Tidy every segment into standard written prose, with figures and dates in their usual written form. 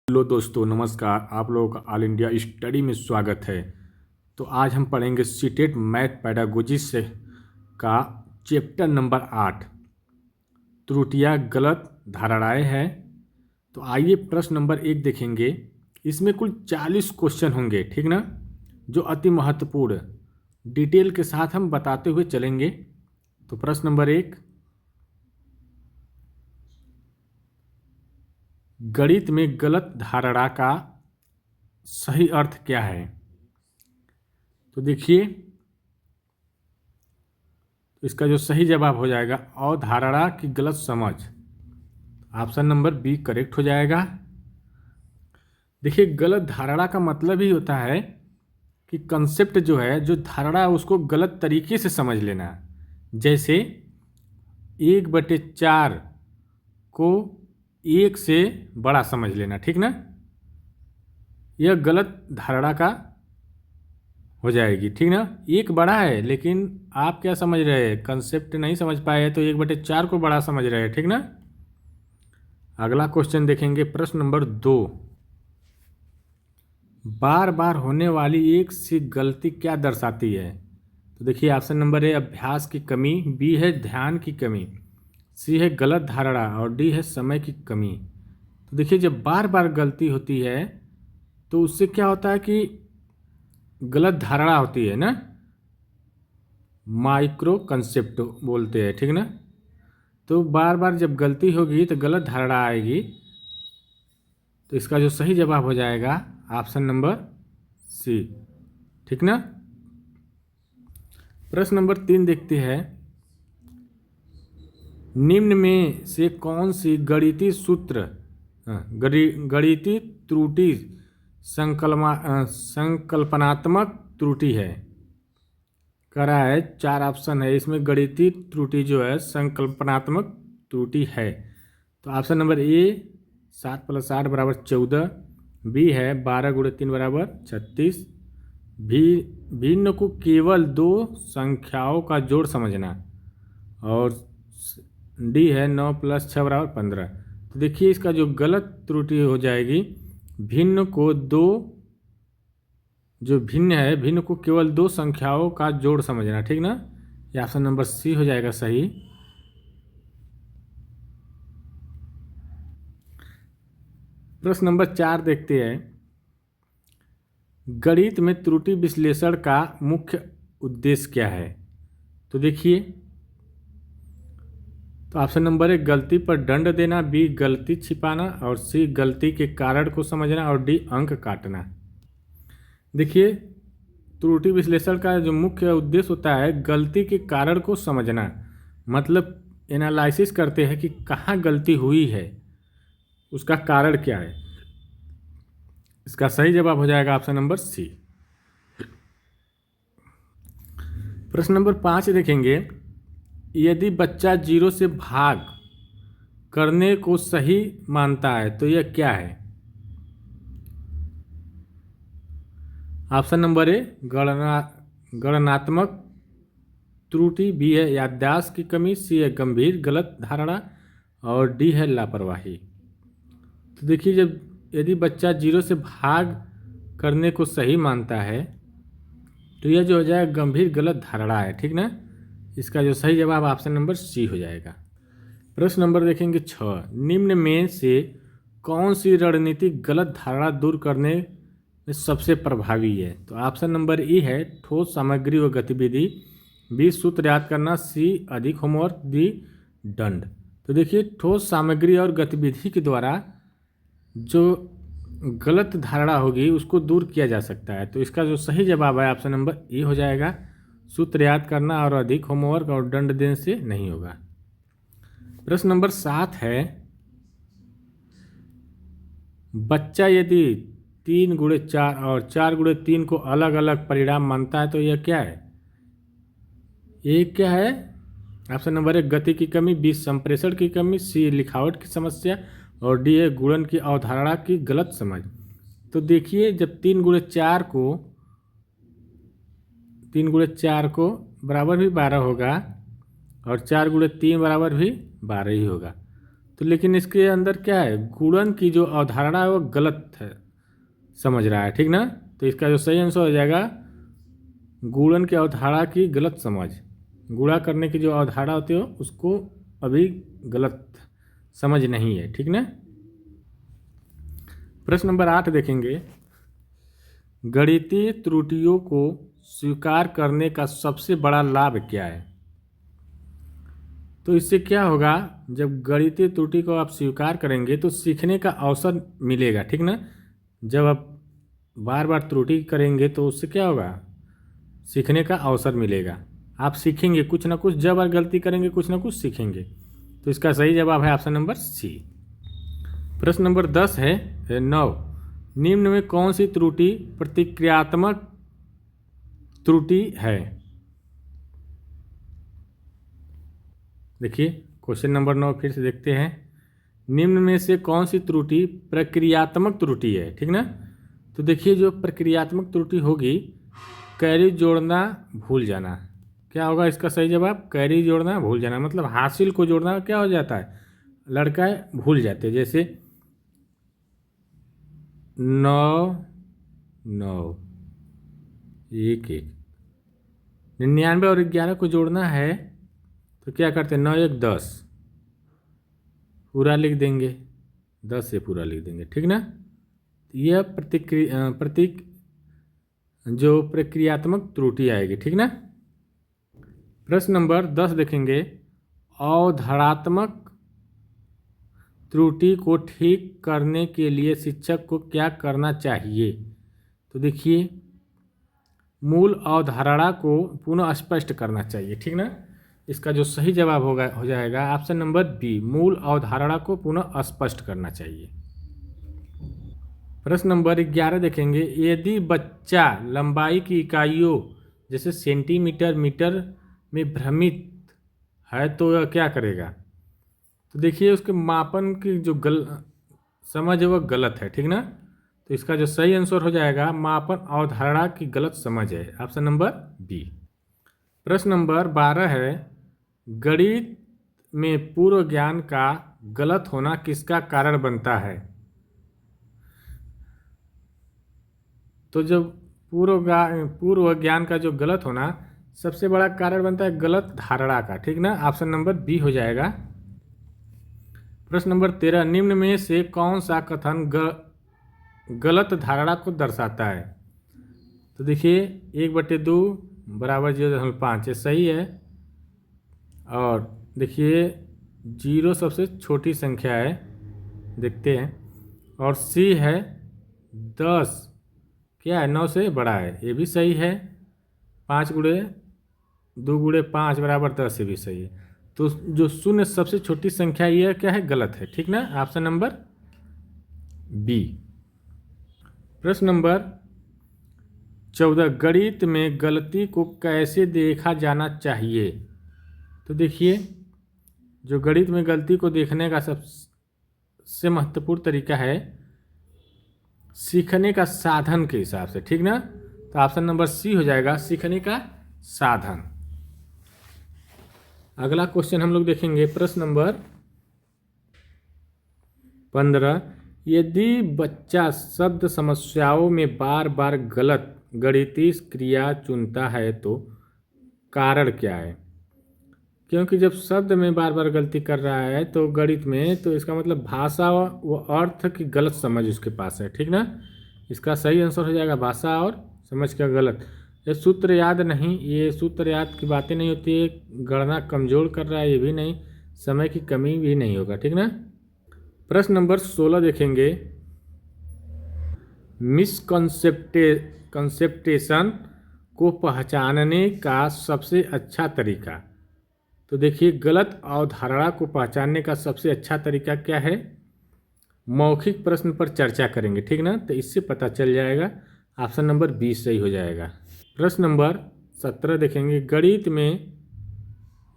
Hello दोस्तों, नमस्कार। आप लोगों का ऑल इंडिया स्टडी में स्वागत है। तो आज हम पढ़ेंगे सीटेट मैथ पैडागोजी से का चैप्टर नंबर 8, त्रुटियां गलत धारणाएं हैं। तो आइए प्रश्न नंबर 1 देखेंगे। इसमें कुल 40 क्वेश्चन होंगे, ठीक ना, जो अति महत्वपूर्ण डिटेल के साथ हम बताते हुए चलेंगे। तो प्रश्न नंबर 1, गणित में गलत धारणा का सही अर्थ क्या है? तो देखिए, इसका जो सही जवाब हो जाएगा अवधारणा की गलत समझ। ऑप्शन नंबर बी करेक्ट हो जाएगा। देखिए, गलत धारणा का मतलब ही होता है कि कंसेप्ट जो है, जो धारणा है, उसको गलत तरीके से समझ लेना। जैसे 1/4 को 1 से बड़ा समझ लेना, ठीक ना, यह गलत धारणा का हो जाएगी, ठीक ना। एक बड़ा है, लेकिन आप क्या समझ रहे हैं, कंसेप्ट नहीं समझ पाए, तो 1/4 को बड़ा समझ रहे हैं, ठीक ना। अगला क्वेश्चन देखेंगे, प्रश्न नंबर 2, बार बार होने वाली एक सी गलती क्या दर्शाती है? तो देखिए, ऑप्शन नंबर ए अभ्यास की कमी, बी है ध्यान की कमी, सी है गलत धारणा और डी है समय की कमी। तो देखिए, जब बार बार गलती होती है तो उससे क्या होता है कि गलत धारणा होती है ना, माइक्रो कंसेप्ट बोलते हैं, ठीक ना। तो बार बार जब गलती होगी तो गलत धारणा आएगी। तो इसका जो सही जवाब हो जाएगा ऑप्शन नंबर सी, ठीक ना। प्रश्न नंबर 3 देखते हैं, निम्न में से कौन सी गणितीय सूत्र गणितीय त्रुटि संकल्पनात्मक त्रुटि है? कह रहा है 4 ऑप्शन है, इसमें गणितीय त्रुटि जो है संकल्पनात्मक त्रुटि है। तो ऑप्शन नंबर ए 7 + 8 = 14, बी है 12 × 3 = 36, भिन्न को केवल 2 संख्याओं का जोड़ समझना, और डी है 9 + 6 = 15। तो देखिए, इसका जो गलत त्रुटि हो जाएगी, भिन्न को दो, जो भिन्न है, भिन्न को केवल 2 संख्याओं का जोड़ समझना, ठीक ना। ये ऑप्शन नंबर सी हो जाएगा सही। प्रश्न नंबर 4 देखते हैं, गणित में त्रुटि विश्लेषण का मुख्य उद्देश्य क्या है? तो देखिए, तो ऑप्शन नंबर ए गलती पर दंड देना, बी गलती छिपाना, और सी गलती के कारण को समझना, और डी अंक काटना। देखिए, त्रुटि विश्लेषण का जो मुख्य उद्देश्य होता है गलती के कारण को समझना, मतलब एनालिसिस करते हैं कि कहाँ गलती हुई है, उसका कारण क्या है। इसका सही जवाब हो जाएगा ऑप्शन नंबर सी। प्रश्न नंबर 5 देखेंगे, यदि बच्चा 0 से भाग करने को सही मानता है तो यह क्या है? ऑप्शन नंबर ए गणनात्मक त्रुटि, बी है याददाश्त की कमी, सी है गंभीर गलत धारणा, और डी है लापरवाही। तो देखिए, जब यदि बच्चा 0 से भाग करने को सही मानता है तो यह जो हो जाएगा गंभीर गलत धारणा है, ठीक ना। इसका जो सही जवाब ऑप्शन नंबर सी हो जाएगा। प्रश्न नंबर देखेंगे 6, निम्न में से कौन सी रणनीति गलत धारणा दूर करने में सबसे प्रभावी है? तो ऑप्शन नंबर ई है ठोस सामग्री व गतिविधि, बी सूत्र याद करना, सी अधिक होमवर्क, डी दंड। तो देखिए, ठोस सामग्री और गतिविधि के द्वारा जो गलत धारणा होगी उसको दूर किया जा सकता है। तो इसका जो सही जवाब है ऑप्शन नंबर ए हो जाएगा, सूत्र याद करना और अधिक होमवर्क और दंड देने से नहीं होगा। प्रश्न नंबर 7 है, बच्चा यदि 3 × 4 और 4 × 3 को अलग अलग परिणाम मानता है तो यह क्या है? ये क्या है? ऑप्शन नंबर ए गति की कमी, बी संप्रेषण की कमी, सी लिखावट की समस्या, और डी है गुणन की अवधारणा की गलत समझ। तो देखिए, जब 3 × 4 को बराबर भी 12 होगा और 4 × 3 बराबर भी 12 ही होगा। तो लेकिन इसके अंदर क्या है, गुणन की जो अवधारणा है वो गलत है, समझ रहा है, ठीक ना। तो इसका जो सही आंसर हो जाएगा गुणन की अवधारणा की गलत समझ। गुणा करने की जो अवधारणा होती है उसको अभी गलत समझ नहीं है, ठीक ना। प्रश्न नंबर 8 देखेंगे, गणितीय त्रुटियों को स्वीकार करने का सबसे बड़ा लाभ क्या है। तो इससे क्या होगा, जब गणितीय त्रुटि को आप स्वीकार करेंगे तो सीखने का अवसर मिलेगा, ठीक ना। जब आप बार बार त्रुटि करेंगे तो उससे क्या होगा, सीखने का अवसर मिलेगा, आप सीखेंगे कुछ ना कुछ, जब आप गलती करेंगे कुछ ना कुछ सीखेंगे। तो इसका सही जवाब है ऑप्शन नंबर सी। प्रश्न नंबर 10 है 9, निम्न में कौन सी त्रुटि प्रतिक्रियात्मक त्रुटि है। देखिए क्वेश्चन नंबर 9 फिर से देखते हैं, निम्न में से कौन सी त्रुटि प्रक्रियात्मक त्रुटि है, ठीक ना। तो देखिए जो प्रक्रियात्मक त्रुटि होगी, कैरी जोड़ना भूल जाना, क्या होगा इसका सही जवाब, कैरी जोड़ना भूल जाना, मतलब हासिल को जोड़ना क्या हो जाता है, लड़का भूल जाते हैं। जैसे 9 9 1 1, 99 और 11 को जोड़ना है तो क्या करते हैं, 9 1 10, पूरा लिख देंगे, 10 से पूरा लिख देंगे, ठीक ना। यह प्रतीक जो प्रक्रियात्मक त्रुटि आएगी, ठीक ना। प्रश्न नंबर 10 देखेंगे, अवधारणात्मक त्रुटि को ठीक करने के लिए शिक्षक को क्या करना चाहिए। तो देखिए मूल अवधारणा को पुनः स्पष्ट करना चाहिए, ठीक ना। इसका जो सही जवाब होगा हो जाएगा ऑप्शन नंबर बी, मूल अवधारणा को पुनः स्पष्ट करना चाहिए। प्रश्न नंबर 11 देखेंगे, यदि बच्चा लंबाई की इकाइयों जैसे सेंटीमीटर मीटर में भ्रमित है तो वह क्या करेगा। तो देखिए उसके मापन की जो समझ है वह गलत है, ठीक ना। तो इसका जो सही आंसर हो जाएगा मापन अवधारणा की गलत समझ है, ऑप्शन नंबर बी। प्रश्न नंबर 12 है, गणित में पूर्व ज्ञान का गलत होना किसका कारण बनता है। तो जब पूर्व ज्ञान का जो गलत होना सबसे बड़ा कारण बनता है गलत धारणा का, ठीक ना। ऑप्शन नंबर बी हो जाएगा। प्रश्न नंबर 13, निम्न में से कौन सा कथन गलत धारणा को दर्शाता है। तो देखिए 1/2 बराबर 0.5 ये सही है, और देखिए 0 सबसे छोटी संख्या है, देखते हैं, और सी है 10 क्या है 9 से बड़ा है, ये भी सही है। 5 गुणे 2 गुणे 5 बराबर 10 ये भी सही है। तो जो शून्य सबसे छोटी संख्या ये क्या है, गलत है, ठीक ना। Option number B. प्रश्न नंबर 14, गणित में गलती को कैसे देखा जाना चाहिए। तो देखिए जो गणित में गलती को देखने का सबसे महत्वपूर्ण तरीका है सीखने का साधन के हिसाब से, ठीक ना। तो ऑप्शन नंबर सी हो जाएगा, सीखने का साधन। अगला क्वेश्चन हम लोग देखेंगे, प्रश्न नंबर 15, यदि बच्चा शब्द समस्याओं में बार बार गलत गणितीय क्रिया चुनता है तो कारण क्या है। क्योंकि जब शब्द में बार बार गलती कर रहा है तो गणित में, तो इसका मतलब भाषा व अर्थ की गलत समझ उसके पास है, ठीक ना। इसका सही आंसर हो जाएगा भाषा और समझ का गलत। ये सूत्र याद नहीं, ये सूत्र याद की बातें नहीं होती है, गणना कमजोर कर रहा है ये भी नहीं, समय की कमी भी नहीं होगा, ठीक ना। प्रश्न नंबर 16 देखेंगे, मिसकंसेप्टेशन को पहचानने का सबसे अच्छा तरीका। तो देखिए गलत अवधारणा को पहचानने का सबसे अच्छा तरीका क्या है, मौखिक प्रश्न पर चर्चा करेंगे, ठीक ना। तो इससे पता चल जाएगा, ऑप्शन नंबर 20 सही हो जाएगा। प्रश्न नंबर 17 देखेंगे, गणित में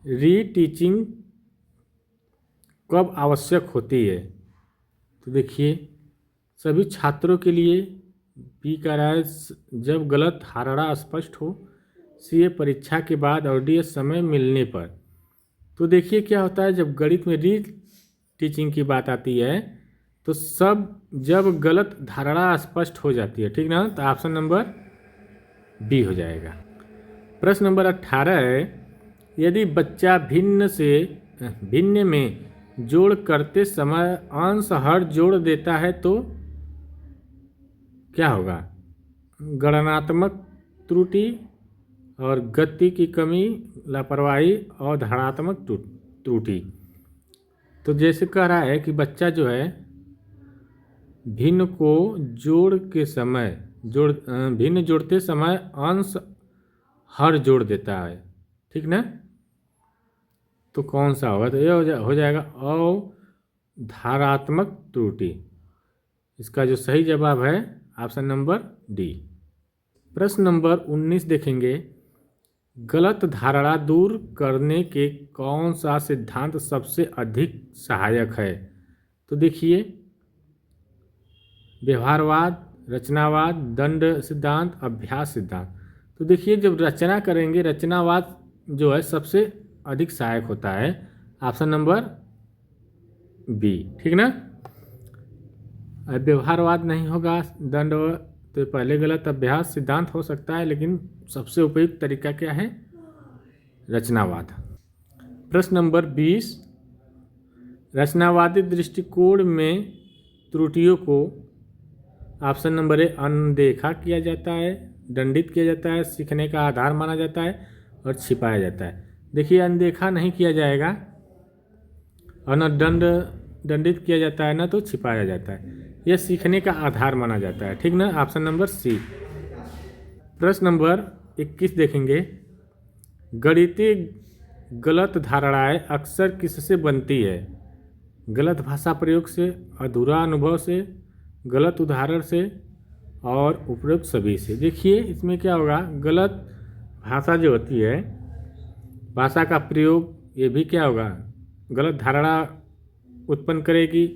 रीटीचिंग कब आवश्यक होती है। तो देखिए सभी छात्रों के लिए बी का राय जब गलत धारणा स्पष्ट हो, सीए परीक्षा के बाद और डी समय मिलने पर। तो देखिए क्या होता है, जब गणित में टीचिंग की बात आती है तो सब जब गलत धारणा स्पष्ट हो जाती है, ठीक ना, तो ऑप्शन नंबर बी हो जाएगा। प्रश्न नंबर 18 है, यदि बच्चा भिन्न में जोड़ करते समय अंश हर जोड़ देता है तो क्या होगा? गणनात्मक त्रुटि और गति की कमी, लापरवाही और धारणात्मक त्रुटि। तो जैसे कह रहा है कि बच्चा जो है भिन्न को भिन्न जोड़ते समय अंश हर जोड़ देता है, ठीक ना, तो कौन सा होगा? तो यह हो जाएगा अधारात्मक त्रुटि। इसका जो सही जवाब है ऑप्शन नंबर डी। प्रश्न नंबर 19 देखेंगे, गलत धारणा दूर करने के कौन सा सिद्धांत सबसे अधिक सहायक है? तो देखिए, व्यवहारवाद, रचनावाद, दंड सिद्धांत, अभ्यास सिद्धांत। तो देखिए, जब रचना करेंगे, रचनावाद जो है सबसे अधिक सहायक होता है, ऑप्शन नंबर बी, ठीक ना। व्यवहारवाद नहीं होगा, दंड तो पहले गलत, अभ्यास सिद्धांत हो सकता है, लेकिन सबसे उपयुक्त तरीका क्या है? रचनावाद। प्रश्न नंबर 20, रचनावादी दृष्टिकोण में त्रुटियों को ऑप्शन नंबर ए अनदेखा किया जाता है, दंडित किया जाता है, सीखने का आधार माना जाता है और छिपाया जाता है। देखिए, अनदेखा नहीं किया जाएगा और न दंडित किया जाता है, न तो छिपाया जाता है। यह सीखने का आधार माना जाता है, ठीक ना, ऑप्शन नंबर सी। प्रश्न नंबर 21 देखेंगे, गणितीय गलत धारणाएं अक्सर किससे बनती है? गलत भाषा प्रयोग से, अधूरा अनुभव से, गलत उदाहरण से और उपरोक्त सभी से। देखिए, इसमें क्या होगा? गलत भाषा जो होती है, भाषा का प्रयोग, ये भी क्या होगा? गलत धारणा उत्पन्न करेगी।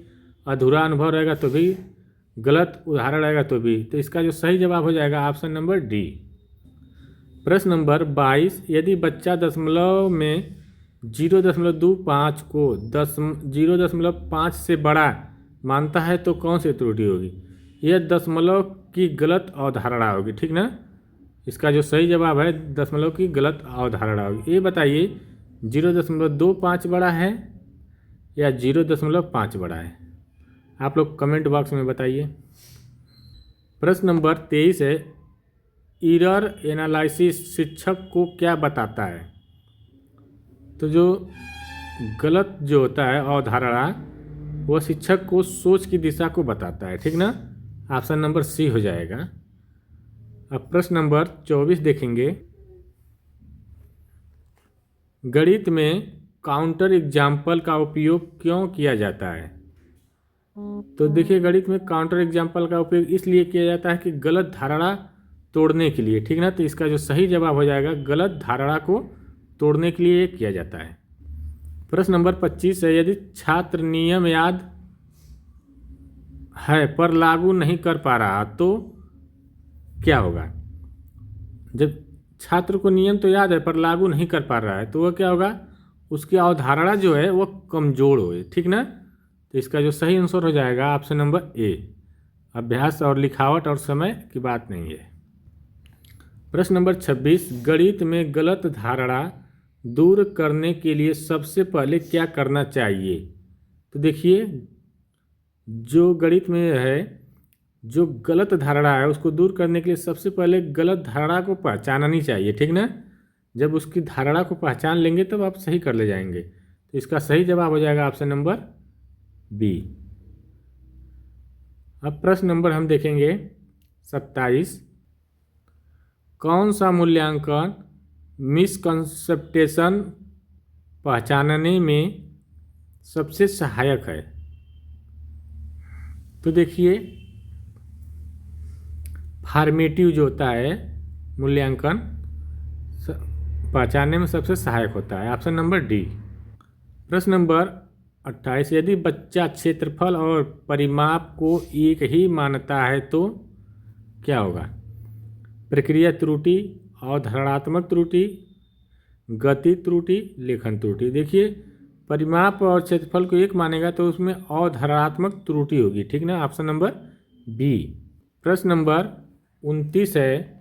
अधूरा अनुभव रहेगा तो भी, गलत उदाहरण रहेगा तो भी। तो इसका जो सही जवाब हो जाएगा ऑप्शन नंबर डी। प्रश्न नंबर 22, यदि बच्चा दशमलव में 0.25 को 0.5 से बड़ा मानता है तो कौन सी त्रुटि होगी? यह दशमलव की गलत अवधारणा होगी, ठीक ना। इसका जो सही जवाब है दशमलव की गलत अवधारणा होगी। ये बताइए, 0.25 बड़ा है या 0.5 बड़ा है? आप लोग कमेंट बॉक्स में बताइए। प्रश्न नंबर 23 है, एरर एनालिसिस शिक्षक को क्या बताता है? तो जो गलत जो होता है अवधारणा, वह शिक्षक को सोच की दिशा को बताता है, ठीक ना, ऑप्शन नंबर सी हो जाएगा। अब प्रश्न नंबर 24 देखेंगे, गणित में काउंटर एग्जाम्पल का उपयोग क्यों किया जाता है? तो देखिए, गणित में काउंटर एग्जाम्पल का उपयोग इसलिए किया जाता है कि गलत धारणा तोड़ने के लिए, ठीक ना। तो इसका जो सही जवाब हो जाएगा, गलत धारणा को तोड़ने के लिए किया जाता है। प्रश्न नंबर 25 है, यदि छात्र नियम याद है पर लागू नहीं कर पा रहा तो क्या होगा? जब छात्र को नियम तो याद है पर लागू नहीं कर पा रहा है तो वह क्या होगा? उसकी अवधारणा जो है वह कमजोर हो, ठीक ना। तो इसका जो सही आंसर हो जाएगा ऑप्शन नंबर ए। अभ्यास और लिखावट और समय की बात नहीं है। प्रश्न नंबर 26, गणित में गलत धारणा दूर करने के लिए सबसे पहले क्या करना चाहिए? तो देखिए, जो गणित में है, जो गलत धारणा है उसको दूर करने के लिए सबसे पहले गलत धारणा को पहचाननी चाहिए, ठीक ना। जब उसकी धारणा को पहचान लेंगे तब आप सही कर ले जाएंगे। तो इसका सही जवाब हो जाएगा ऑप्शन नंबर बी। अब प्रश्न नंबर हम देखेंगे 27, कौन सा मूल्यांकन मिसकंसेप्टेशन पहचानने में सबसे सहायक है? तो देखिए, फॉर्मेटिव जो होता है मूल्यांकन पहचानने में सबसे सहायक होता है, ऑप्शन नंबर डी। प्रश्न नंबर 28, यदि बच्चा क्षेत्रफल और परिमाप को एक ही मानता है तो क्या होगा? प्रक्रिया त्रुटि, अवधारणात्मक त्रुटि, गति त्रुटि, लेखन त्रुटि। देखिए, परिमाप और क्षेत्रफल को एक मानेगा तो उसमें अवधारणात्मक त्रुटि होगी, ठीक ना। Option number B. प्रश्न नंबर 29 है,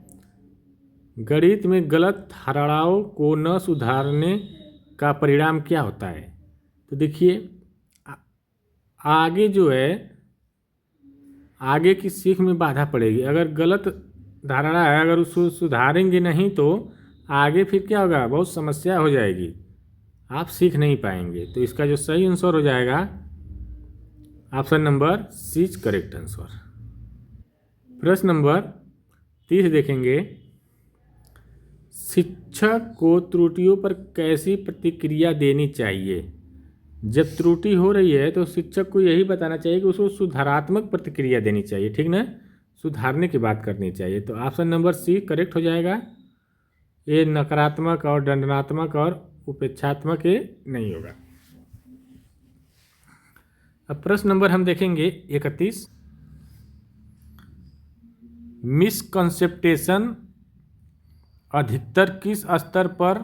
गणित में गलत धारणाओं को न सुधारने का परिणाम क्या होता है। तो देखिए आगे जो है, आगे की सीख में बाधा पड़ेगी। अगर गलत धारणा है, अगर उसको सुधारेंगे नहीं तो आगे फिर क्या होगा, बहुत समस्या हो जाएगी, आप सीख नहीं पाएंगे। तो इसका जो सही आंसर हो जाएगा option number C is correct answer. प्रश्न नंबर 30 देखेंगे, शिक्षक को त्रुटियों पर कैसी प्रतिक्रिया देनी चाहिए। जब त्रुटि हो रही है तो शिक्षक को यही बताना चाहिए कि उसको सुधारात्मक प्रतिक्रिया देनी चाहिए, ठीक ना, सुधारने की बात करनी चाहिए। तो ऑप्शन नंबर सी करेक्ट हो जाएगा। ये नकारात्मक और दंडनात्मक और उपेक्षात्मक ये नहीं होगा। अब प्रश्न नंबर हम देखेंगे 31, मिसकंसेप्टेशन अधिकतर किस स्तर पर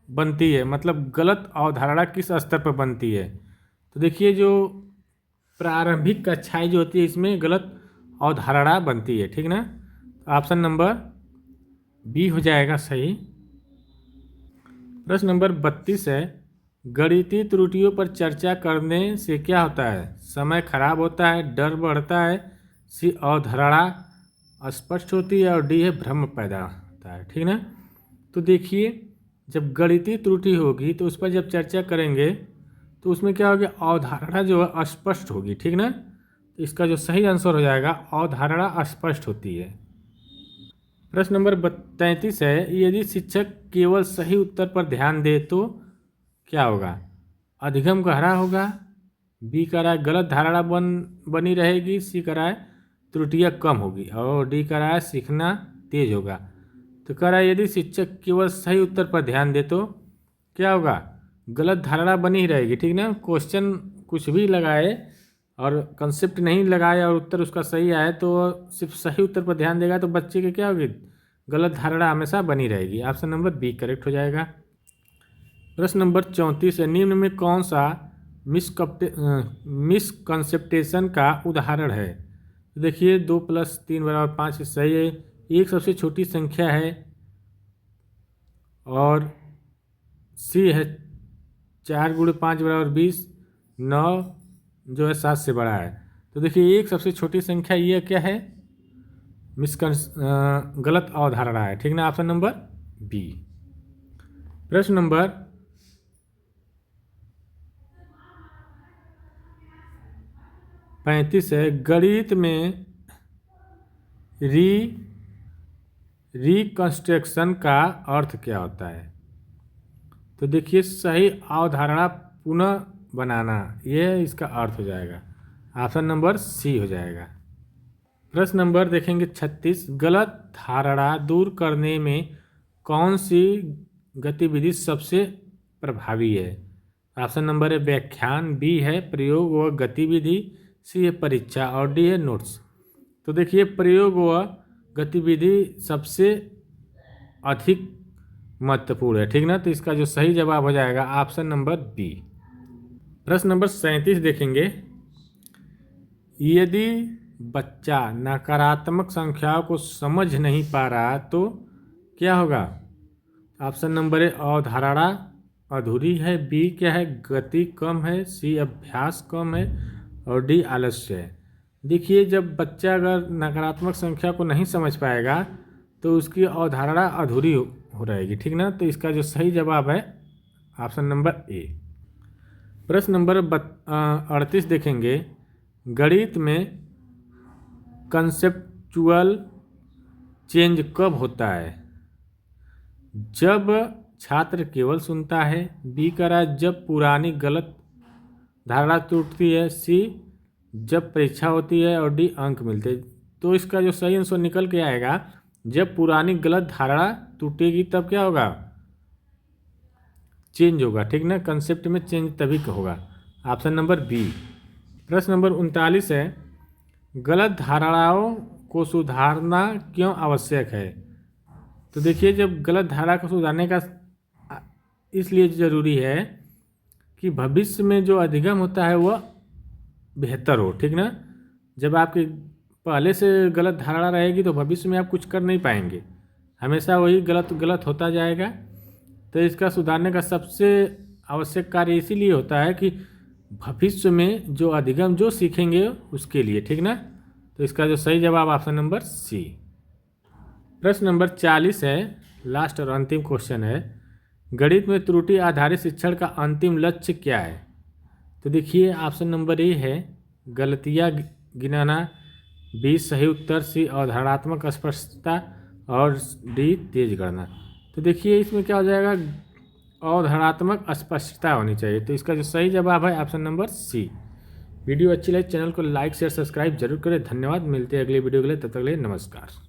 बनती है, मतलब गलत अवधारणा किस स्तर पर बनती है। तो देखिए जो प्रारंभिक कक्षाएं जो होती है इसमें गलत अवधारणा बनती है, ठीक ना। ऑप्शन नंबर बी हो जाएगा सही। प्रश्न नंबर 32 है, गणितीय त्रुटियों पर चर्चा करने से क्या होता है, समय खराब होता है, डर बढ़ता है, सी अवधारणा स्पष्ट होती है और डी है भ्रम पैदा होता है, ठीक ना। तो देखिए जब गणितीय त्रुटि होगी तो उस पर जब चर्चा करेंगे तो उसमें क्या होगी, अवधारणा जो है अस्पष्ट होगी, ठीक ना। तो इसका जो सही आंसर हो जाएगा अवधारणा अस्पष्ट होती है। प्रश्न नंबर 33 है, यदि शिक्षक केवल सही उत्तर पर ध्यान दे तो क्या होगा, अधिगम गहरा होगा, बी कह रहा है गलत धारणा बनी रहेगी, सी कह रहा है त्रुटियाँ कम होगी और डी कह रहा है सीखना तेज होगा। तो कह रहा है यदि शिक्षक केवल सही उत्तर पर ध्यान दे तो क्या होगा, गलत धारणा बनी ही रहेगी, ठीक ना। क्वेश्चन कुछ भी लगाए और कंसेप्ट नहीं लगाए और उत्तर उसका सही आए तो सिर्फ सही उत्तर पर ध्यान देगा तो बच्चे की क्या होगी, गलत धारणा हमेशा बनी रहेगी। ऑप्शन नंबर बी करेक्ट हो जाएगा। प्रश्न नंबर 34 है, निम्न में कौन सा मिसकंसेप्टेशन का उदाहरण है। तो देखिए 2 + 3 = 5 सही है, एक सबसे छोटी संख्या है और सी है 4 × 5 = 20, 9 जो है 7 से बड़ा है। तो देखिए एक सबसे छोटी संख्या ये क्या है, गलत अवधारणा है, ठीक ना। Option number B. प्रश्न नंबर 35 है, गणित में रिकंस्ट्रक्शन का अर्थ क्या होता है। तो देखिए सही अवधारणा पुनः बनाना, ये इसका अर्थ हो जाएगा। ऑप्शन नंबर सी हो जाएगा। प्रश्न नंबर देखेंगे 36, गलत धारणा दूर करने में कौन सी गतिविधि सबसे प्रभावी है। ऑप्शन नंबर है व्याख्यान, बी है प्रयोग व गतिविधि, सी है परीक्षा और डी है नोट्स। तो देखिए प्रयोग व गतिविधि सबसे अधिक महत्वपूर्ण है, ठीक ना। तो इसका जो सही जवाब हो जाएगा ऑप्शन नंबर बी। प्रश्न नंबर 37 देखेंगे, यदि बच्चा नकारात्मक संख्याओं को समझ नहीं पा रहा तो क्या होगा। ऑप्शन नंबर ए अवधारणा अधूरी है, बी क्या है गति कम है, सी अभ्यास कम है और डी आलस्य है। देखिए जब बच्चा अगर नकारात्मक संख्या को नहीं समझ पाएगा तो उसकी अवधारणा अधूरी हो रहेगी, ठीक ना। तो इसका जो सही जवाब है ऑप्शन नंबर ए। प्रश्न नंबर 38 देखेंगे, गणित में कंसेप्चुअल चेंज कब होता है। जब छात्र केवल सुनता है, बी कह रहा है जब पुरानी गलत धारणा टूटती है, सी जब परीक्षा होती है और डी अंक मिलते हैं। तो इसका जो सही आंसर निकल के आएगा जब पुरानी गलत धारणा टूटेगी तब क्या होगा, चेंज होगा, ठीक ना। कंसेप्ट में चेंज तभी होगा। Option number B. प्रश्न नंबर 39 है, गलत धारणाओं को सुधारना क्यों आवश्यक है। तो देखिए जब गलत धारणा को सुधारने का इसलिए ज़रूरी है कि भविष्य में जो अधिगम होता है वह बेहतर हो, ठीक ना। जब आपकी पहले से गलत धारणा रहेगी तो भविष्य में आप कुछ कर नहीं पाएंगे, हमेशा वही गलत गलत होता जाएगा। तो इसका सुधारने का सबसे आवश्यक कार्य इसीलिए होता है कि भविष्य में जो अधिगम जो सीखेंगे उसके लिए, ठीक ना। तो इसका जो सही जवाब ऑप्शन नंबर सी। प्रश्न नंबर 40 है, लास्ट और अंतिम क्वेश्चन है, गणित में त्रुटि आधारित शिक्षण का अंतिम लक्ष्य क्या है। तो देखिए ऑप्शन नंबर ए है गलतियाँ गिनाना, बी सही उत्तर, सी अवधारणात्मक स्पष्टता और डी तेज गणना। तो देखिए इसमें क्या हो जाएगा, अवधारणात्मक स्पष्टता होनी चाहिए। तो इसका जो सही जवाब है ऑप्शन नंबर सी। वीडियो अच्छी लगे चैनल को लाइक शेयर सब्सक्राइब जरूर करें। धन्यवाद, मिलते हैं अगले वीडियो के लिए, तब तक के लिए नमस्कार।